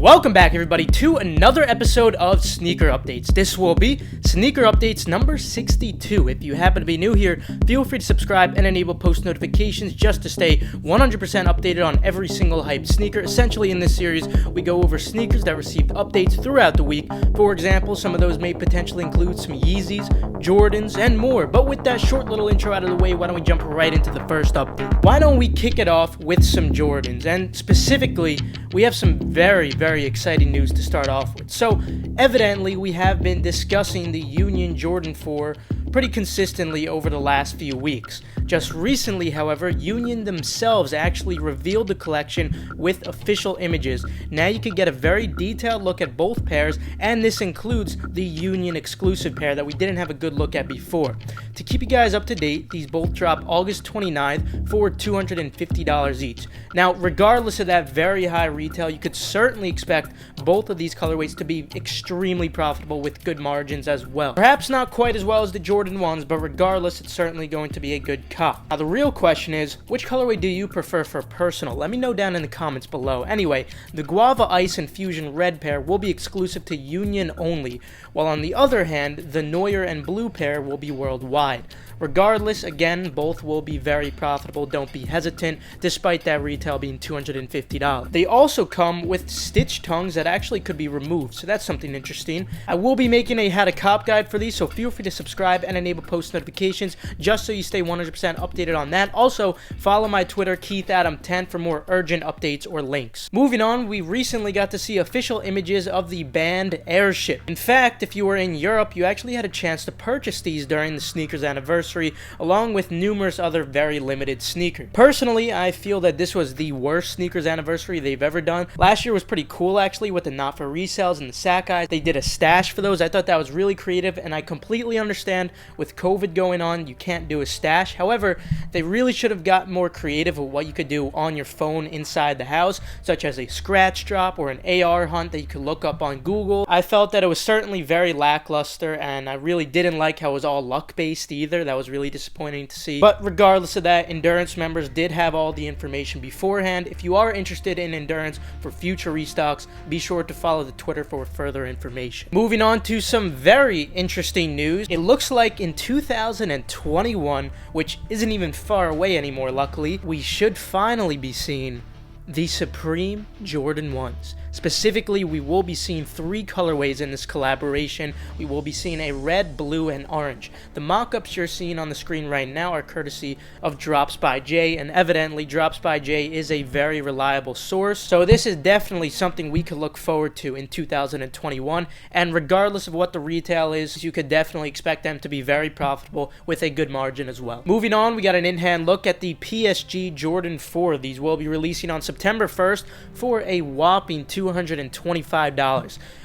Welcome back, everybody, to another episode of Sneaker Updates. This will be Sneaker Updates number 62. If you happen to be new here, feel free to subscribe and enable post notifications just to stay 100% updated on every single hyped sneaker. Essentially, in this series, we go over sneakers that received updates throughout the week. For example, some of those may potentially include some Yeezys, Jordans, and more. But with that short little intro out of the way, why don't we jump right into the first update? Why don't we kick it off with some Jordans? And specifically, we have some very exciting news to start off with. So, evidently, we have been discussing the Union Jordan 4 pretty consistently over the last few weeks. Just recently, however, Union themselves actually revealed the collection with official images. Now you can get a very detailed look at both pairs, and this includes the Union exclusive pair that we didn't have a good look at before. To keep you guys up to date, these both drop August 29th for $250 each. Now, regardless of that very high retail, you could certainly expect both of these colorways to be extremely profitable with good margins as well. Perhaps not quite as well as the Jordan ones, but regardless, it's certainly going to be a good cop. Now, the real question is, which colorway do you prefer for personal? Let me know down in the comments below. Anyway, the Guava Ice and Fusion Red pair will be exclusive to Union only, while on the other hand, the Neuer and Blue pair will be worldwide. Regardless, again, both will be very profitable. Don't be hesitant, despite that retail being $250. They also come with stitched tongues that actually could be removed, so that's something interesting. I will be making a how to cop guide for these, so feel free to subscribe and enable post notifications just so you stay 100% updated on that. Also, follow my Twitter, KeithAdam10, for more urgent updates or links. Moving on, we recently got to see official images of the banned Airship. In fact, if you were in Europe, you actually had a chance to purchase these during the sneakers anniversary, along with numerous other very limited sneakers. Personally, I feel that this was the worst sneakers anniversary they've ever done. Last year was pretty cool, actually, with the not for resales and the sack eyes. They did a stash for those. I thought that was really creative, and I completely understand with COVID going on, you can't do a stash. However, they really should have got more creative with what you could do on your phone inside the house, such as a scratch drop or an AR hunt that you could look up on Google. I felt that it was certainly very lackluster, and I really didn't like how it was all luck-based either. That was really disappointing to see. But regardless of that, Endurance members did have all the information beforehand. If you are interested in Endurance for future restocks, be sure to follow the Twitter for further information. Moving on to some very interesting news. It looks like in 2021, which isn't even far away anymore, luckily, we should finally be seeing the Supreme Jordan 1s. Specifically, we will be seeing 3 colorways in this collaboration. We will be seeing a red, blue, and orange. The mock-ups you're seeing on the screen right now are courtesy of Drops by Jay, and evidently Drops by Jay is a very reliable source. So this is definitely something we could look forward to in 2021, and regardless of what the retail is, you could definitely expect them to be very profitable with a good margin as well. Moving on, we got an in-hand look at the PSG Jordan 4. These will be releasing on September 1st for a whopping $225.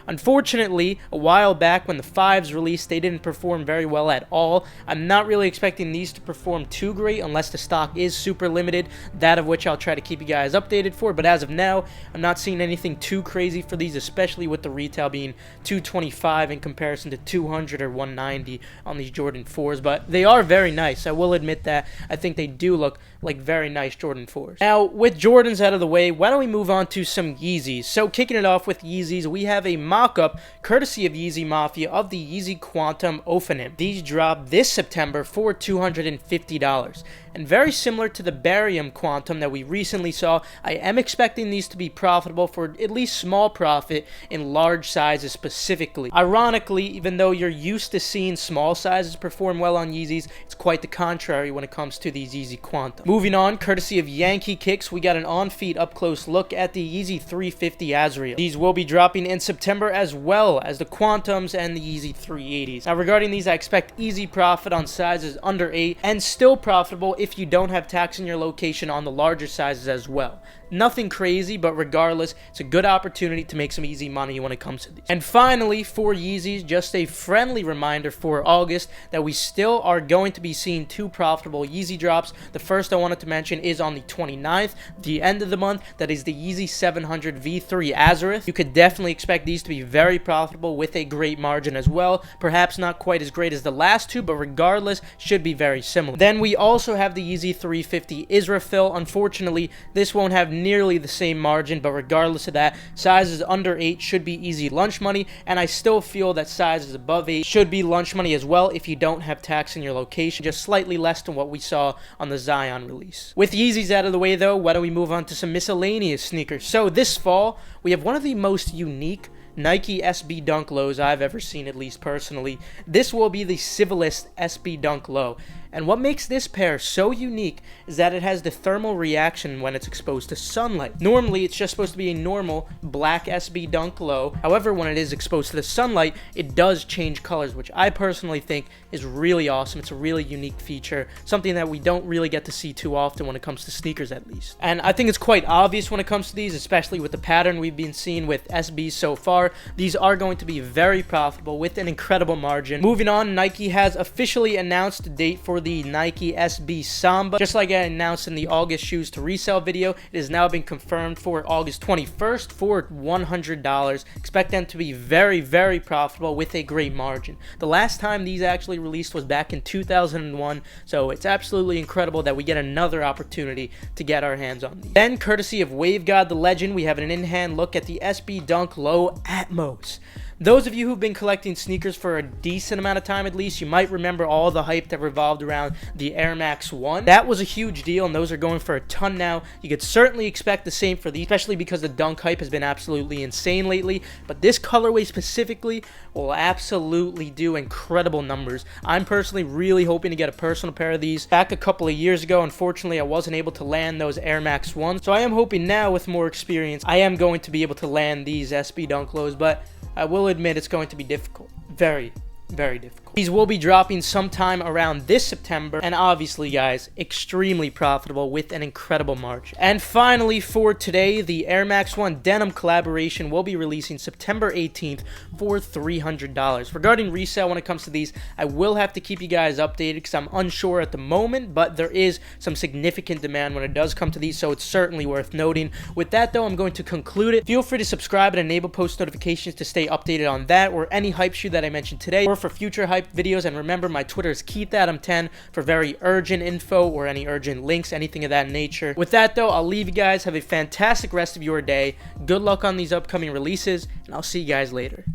Unfortunately, a while back when the 5s released, they didn't perform very well at all. I'm not really expecting these to perform too great unless the stock is super limited, that of which I'll try to keep you guys updated for. But as of now, I'm not seeing anything too crazy for these, especially with the retail being $225 in comparison to $200 or $190 on these Jordan 4s. But they are very nice. I will admit that. I think they do look like very nice Jordan 4s. Now, with Jordans out of the way, why don't we move on to some Yeezys? So kicking it off with Yeezys, we have a mock-up courtesy of Yeezy Mafia of the Yeezy Quantum Ophanim. These drop this September for $250. And very similar to the Barium Quantum that we recently saw, I am expecting these to be profitable for at least small profit in large sizes specifically. Ironically, even though you're used to seeing small sizes perform well on Yeezys, it's quite the contrary when it comes to these Yeezy Quantum. Moving on, courtesy of Yankee Kicks, we got an on-feet up-close look at the Yeezy 350 Azrael. These will be dropping in September as well as the Quantums and the Yeezy 380s. Now, regarding these, I expect easy profit on sizes under 8 and still profitable if you don't have tax in your location on the larger sizes as well. Nothing crazy, but regardless, it's a good opportunity to make some easy money when it comes to these. And finally, for Yeezys, just a friendly reminder for August that we still are going to be seeing 2 profitable Yeezy drops. The first I wanted to mention is on the 29th, the end of the month. That is the Yeezy 700 V3 Azareth. You could definitely expect these to be very profitable with a great margin as well. Perhaps not quite as great as the last 2, but regardless, should be very similar. Then we also have the Yeezy 350 Israfil. Unfortunately, this won't have nearly the same margin, but regardless of that, sizes under 8 should be easy lunch money, and I still feel that sizes above 8 should be lunch money as well if you don't have tax in your location, just slightly less than what we saw on the Zion release. With Yeezys out of the way though, why don't we move on to some miscellaneous sneakers. So this fall, we have one of the most unique Nike SB Dunk Lows I've ever seen, at least personally. This will be the Civilist SB Dunk Low. And what makes this pair so unique is that it has the thermal reaction when it's exposed to sunlight. Normally, it's just supposed to be a normal black SB Dunk Low. However, when it is exposed to the sunlight, it does change colors, which I personally think is really awesome. It's a really unique feature, something that we don't really get to see too often when it comes to sneakers, at least. And I think it's quite obvious when it comes to these, especially with the pattern we've been seeing with SBs so far. These are going to be very profitable with an incredible margin. Moving on, Nike has officially announced the date for the Nike SB Samba. Just like I announced in the August shoes to resell video, it has now been confirmed for August 21st for $100. Expect them to be very, very profitable with a great margin. The last time these actually released was back in 2001, so it's absolutely incredible that we get another opportunity to get our hands on these. Then, courtesy of WaveGod the Legend, we have an in-hand look at the SB Dunk Low Atmos. Those of you who've been collecting sneakers for a decent amount of time at least, you might remember all the hype that revolved around the Air Max 1. That was a huge deal, and those are going for a ton now. You could certainly expect the same for these, especially because the dunk hype has been absolutely insane lately. But this colorway specifically will absolutely do incredible numbers. I'm personally really hoping to get a personal pair of these. Back a couple of years ago, unfortunately, I wasn't able to land those Air Max 1s. So I am hoping now, with more experience, I am going to be able to land these SB Dunk Lows, but I will admit it's going to be difficult. Very, very difficult. These will be dropping sometime around this September, and obviously, guys, extremely profitable with an incredible margin. And finally, for today, the Air Max 1 denim collaboration will be releasing September 18th for $300. Regarding resale when it comes to these, I will have to keep you guys updated because I'm unsure at the moment, but there is some significant demand when it does come to these, so it's certainly worth noting. With that, though, I'm going to conclude it. Feel free to subscribe and enable post notifications to stay updated on that or any hype shoe that I mentioned today, or for future hype videos. And remember, my Twitter is KeithAdam10 for very urgent info or any urgent links, anything of that nature. With that though, I'll leave you guys. Have a fantastic rest of your day. Good luck on these upcoming releases, and I'll see you guys later.